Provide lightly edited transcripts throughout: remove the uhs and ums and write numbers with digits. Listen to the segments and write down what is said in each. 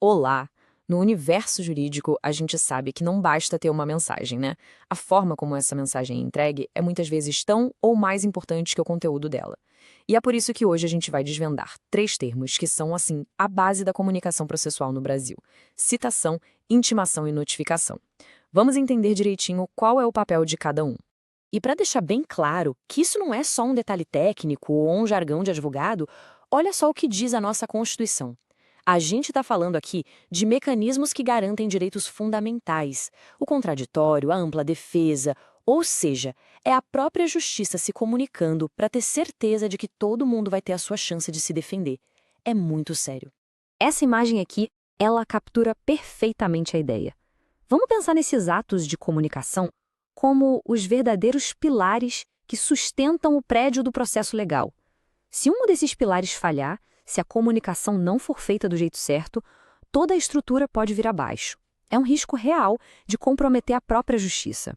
Olá! No universo jurídico, a gente sabe que não basta ter uma mensagem, né? A forma como essa mensagem é entregue é muitas vezes tão ou mais importante que o conteúdo dela. E é por isso que hoje a gente vai desvendar três termos que são, assim, a base da comunicação processual no Brasil: citação, intimação e notificação. Vamos entender direitinho qual é o papel de cada um. E para deixar bem claro que isso não é só um detalhe técnico ou um jargão de advogado, olha só o que diz a nossa Constituição. A gente está falando aqui de mecanismos que garantem direitos fundamentais, o contraditório, a ampla defesa, ou seja, é a própria justiça se comunicando para ter certeza de que todo mundo vai ter a sua chance de se defender. É muito sério. Essa imagem aqui, ela captura perfeitamente a ideia. Vamos pensar nesses atos de comunicação como os verdadeiros pilares que sustentam o prédio do processo legal. Se um desses pilares falhar, se a comunicação não for feita do jeito certo, toda a estrutura pode vir abaixo. É um risco real de comprometer a própria justiça.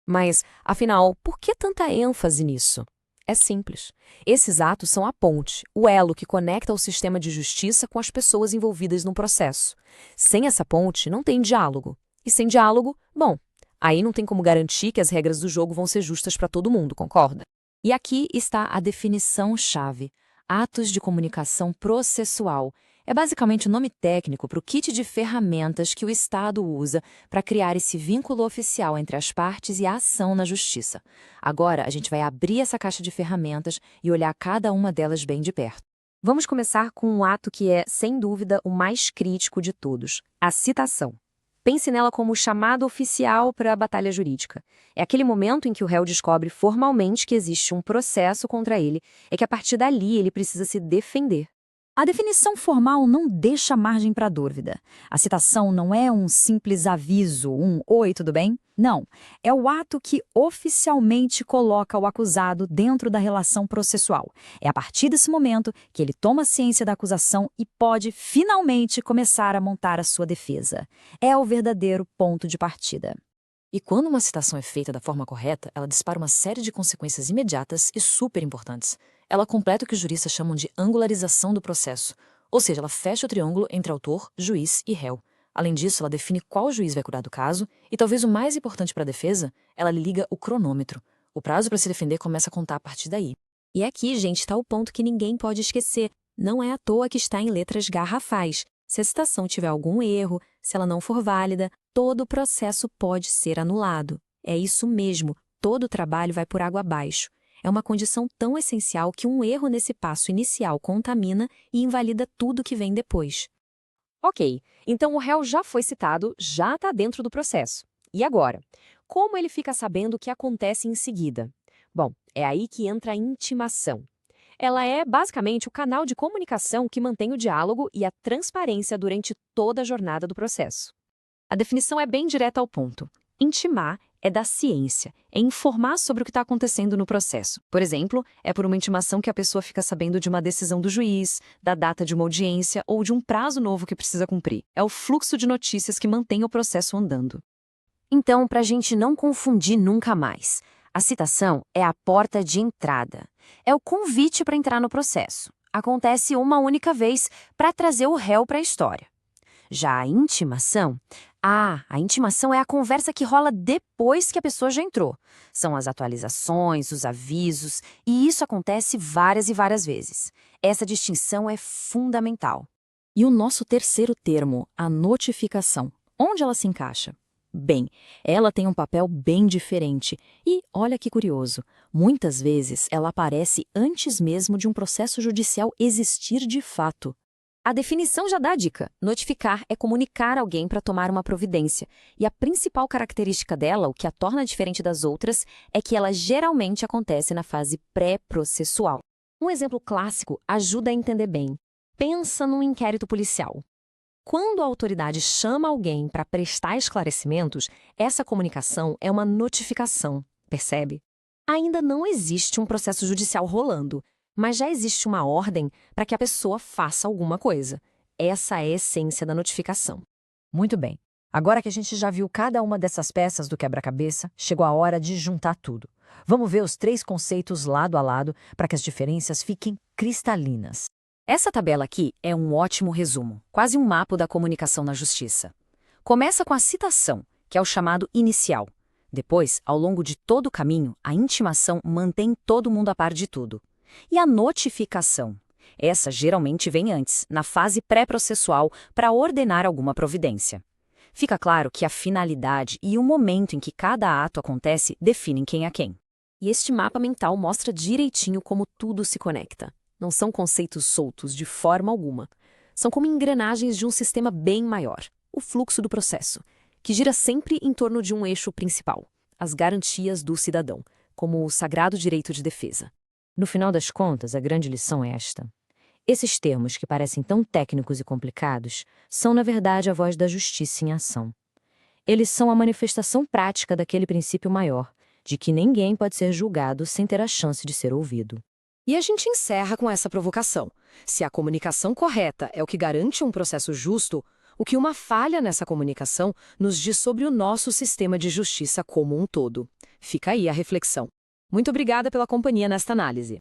Mas, afinal, por que tanta ênfase nisso? É simples. Esses atos são a ponte, o elo que conecta o sistema de justiça com as pessoas envolvidas no processo. Sem essa ponte, não tem diálogo. E sem diálogo, bom, aí não tem como garantir que as regras do jogo vão ser justas para todo mundo, concorda? E aqui está a definição-chave: atos de comunicação processual. É basicamente o nome técnico para o kit de ferramentas que o Estado usa para criar esse vínculo oficial entre as partes e a ação na justiça. Agora, a gente vai abrir essa caixa de ferramentas e olhar cada uma delas bem de perto. Vamos começar com um ato que é, sem dúvida, o mais crítico de todos: a citação. Pense nela como o chamado oficial para a batalha jurídica. É aquele momento em que o réu descobre formalmente que existe um processo contra ele, é que a partir dali ele precisa se defender. A definição formal não deixa margem para dúvida. A citação não é um simples aviso, um "Oi, tudo bem?". Não, é o ato que oficialmente coloca o acusado dentro da relação processual. É a partir desse momento que ele toma ciência da acusação e pode finalmente começar a montar a sua defesa. É o verdadeiro ponto de partida. E quando uma citação é feita da forma correta, ela dispara uma série de consequências imediatas e super importantes. Ela completa o que os juristas chamam de angularização do processo, ou seja, ela fecha o triângulo entre autor, juiz e réu. Além disso, ela define qual juiz vai cuidar do caso e, talvez o mais importante para a defesa, ela liga o cronômetro. O prazo para se defender começa a contar a partir daí. E aqui, gente, está o ponto que ninguém pode esquecer. Não é à toa que está em letras garrafais. Se a citação tiver algum erro, se ela não for válida, todo o processo pode ser anulado. É isso mesmo, todo o trabalho vai por água abaixo. É uma condição tão essencial que um erro nesse passo inicial contamina e invalida tudo que vem depois. Ok, então o réu já foi citado, já está dentro do processo. E agora? Como ele fica sabendo o que acontece em seguida? Bom, é aí que entra a intimação. Ela é, basicamente, o canal de comunicação que mantém o diálogo e a transparência durante toda a jornada do processo. A definição é bem direta ao ponto. Intimar é da ciência, é informar sobre o que está acontecendo no processo. Por exemplo, é por uma intimação que a pessoa fica sabendo de uma decisão do juiz, da data de uma audiência ou de um prazo novo que precisa cumprir. É o fluxo de notícias que mantém o processo andando. Então, para a gente não confundir nunca mais, a citação é a porta de entrada. É o convite para entrar no processo. Acontece uma única vez para trazer o réu para a história. Já a intimação? A intimação é a conversa que rola depois que a pessoa já entrou. São as atualizações, os avisos, e isso acontece várias e várias vezes. Essa distinção é fundamental. E o nosso terceiro termo, a notificação, onde ela se encaixa? Bem, ela tem um papel bem diferente e, olha que curioso, muitas vezes ela aparece antes mesmo de um processo judicial existir de fato. A definição já dá a dica. Notificar é comunicar alguém para tomar uma providência. E a principal característica dela, o que a torna diferente das outras, é que ela geralmente acontece na fase pré-processual. Um exemplo clássico ajuda a entender bem. Pensa num inquérito policial. Quando a autoridade chama alguém para prestar esclarecimentos, essa comunicação é uma notificação, percebe? Ainda não existe um processo judicial rolando, mas já existe uma ordem para que a pessoa faça alguma coisa. Essa é a essência da notificação. Muito bem. Agora que a gente já viu cada uma dessas peças do quebra-cabeça, chegou a hora de juntar tudo. Vamos ver os três conceitos lado a lado para que as diferenças fiquem cristalinas. Essa tabela aqui é um ótimo resumo, quase um mapa da comunicação na justiça. Começa com a citação, que é o chamado inicial. Depois, ao longo de todo o caminho, a intimação mantém todo mundo a par de tudo. E a notificação? Essa geralmente vem antes, na fase pré-processual, para ordenar alguma providência. Fica claro que a finalidade e o momento em que cada ato acontece definem quem é quem. E este mapa mental mostra direitinho como tudo se conecta. Não são conceitos soltos de forma alguma. São como engrenagens de um sistema bem maior, o fluxo do processo, que gira sempre em torno de um eixo principal, as garantias do cidadão, como o sagrado direito de defesa. No final das contas, a grande lição é esta. Esses termos, que parecem tão técnicos e complicados, são, na verdade, a voz da justiça em ação. Eles são a manifestação prática daquele princípio maior, de que ninguém pode ser julgado sem ter a chance de ser ouvido. E a gente encerra com essa provocação. Se a comunicação correta é o que garante um processo justo, o que uma falha nessa comunicação nos diz sobre o nosso sistema de justiça como um todo? Fica aí a reflexão. Muito obrigada pela companhia nesta análise.